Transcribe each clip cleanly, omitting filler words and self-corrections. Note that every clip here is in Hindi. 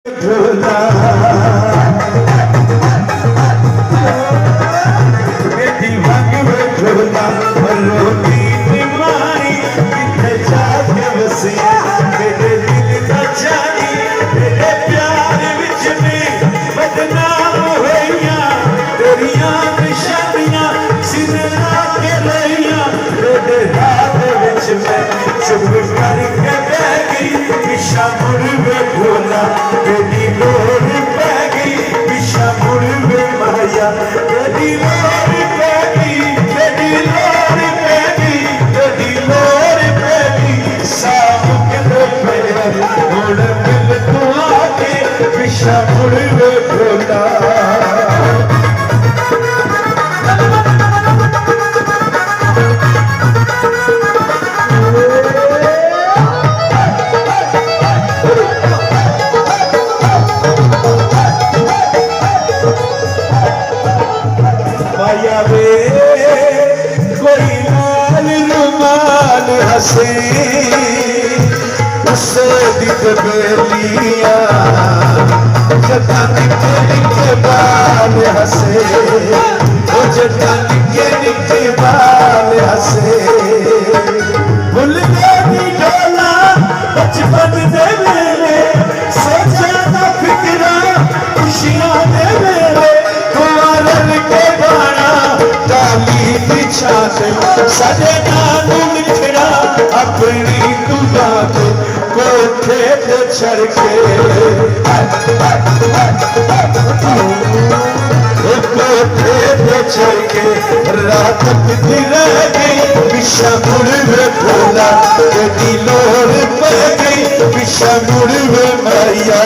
झोला बेटी भाग में झोला रोटी निमारी कितने जाके बसिया मेरे दिल का जानी मेरे प्यार विच में बदनाम होइया तेरिया निशानियां सिरा के रहिया मेरे रात विच में चुप करके बह गई पिछा मुड़ में भोला तेरी लोर पै गई पिछा मुड़ में माया तेरी लोर पै गई तेरी लोर पै गई तेरी लोर पै गई साम के दो पैर मुड़ मिल तू आके पिछा मुड़ में भोला कोई लाल रुमाल हसे उससे दिख बेलिया जटा निके निके बाल हसे वो जटा निके निके बाल हसे भूल गई डोला बचपन दे मेरे सोचा ना फिक्रा खुशियां दे मेरे कुंवर के बाणा डाली बिछा दे सजे नानू लिखड़ा अपनी दुआ दे कोठे पे चढ़ के कोठे पे चढ़ के रात बीती रह गई पिछा मुड़ में भोला तेरी लोर पै गई पिछा मुड़ में मैया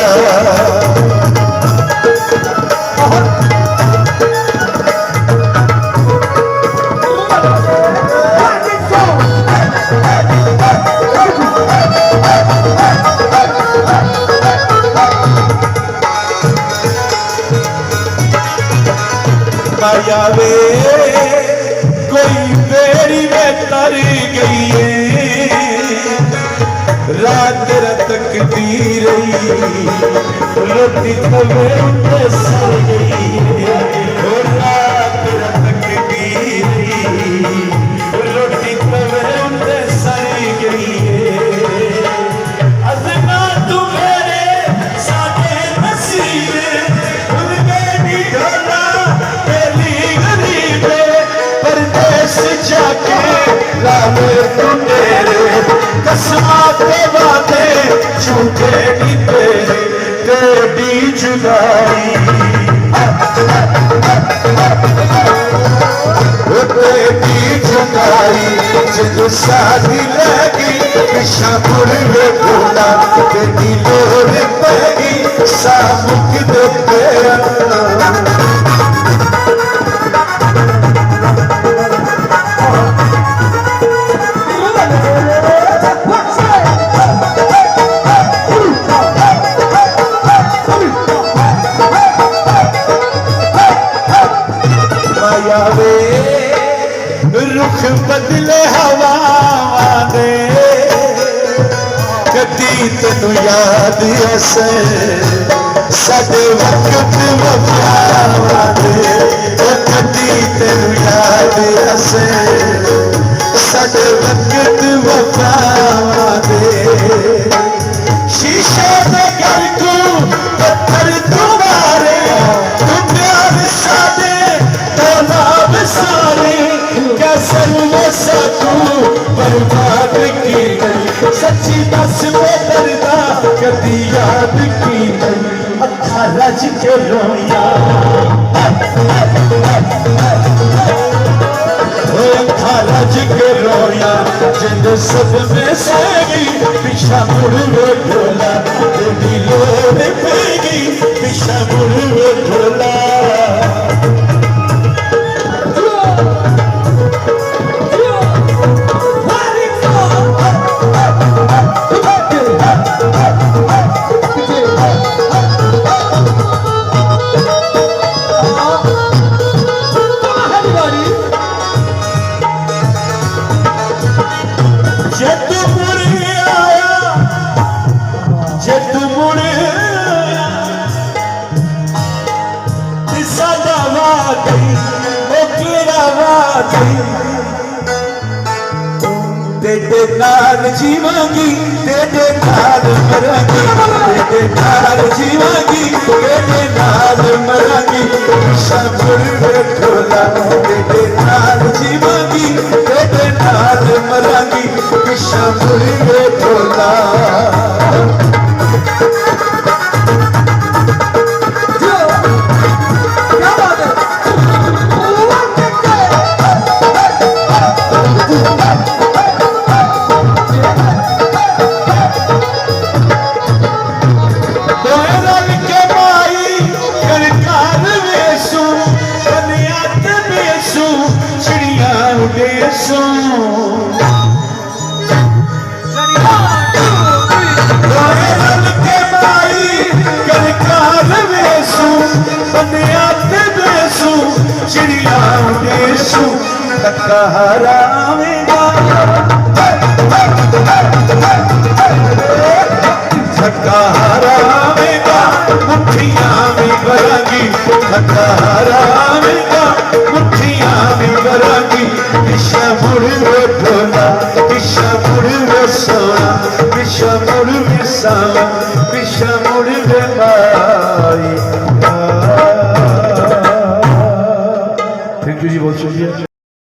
माया वे कोई बेरी में तर गई है रात रतक दी रही रोटी तवे उठे सर गई है रात रतक दी रही रोटी तवे उठे सर गई है अज़मा तू मेरे साथे नसीबे भूल गई ढोला जाके लावे तू तेरे कसमा के वादे झूठे नी तेरे तेरी जुदाई तेरी जुदाई जिद शादी लगी पिछा मुड़ में भोला तेरी लोर पैगी सामुक दे तेरा रुख बदले हवा दे कदी तेनू याद असे साडे वक्त वफा दे कदी तेनू याद असे साडे वक्त वफा दे शीशे दे घर तू पत्थर तू मारे तू प्यार साडे तालाब सारे कैसे वैसा तू बर्बाद की गई सच्ची दस में दर्दा कदी याद की गई अखा रज के रोया अखा रज के रोया जिंद सब में सही पिछा मुड़ में ढोला तेरी लोर पेगी पिछा मुड़ में ढोला जद मुड़ तेरे नाल जीवांगी तेरे नाल मरांगी तेरे नाल जीवांगी तेरे नाल मरांगी शबुर ढोला तेरे नाल जीवांगी तेरे नाल मरांगी शबुर ढोला हरावेगा धक्का हरावेगा मुट्ठियां में भरांगी धक्का हरावेगा मुट्ठियां में भरांगी दिशा मुड़ में ढोला दिशा मुड़ में सोना दिशा मुड़ में सावा दिशा मुड़ में माई। थैंक यू जी, बहुत शुक्रिया।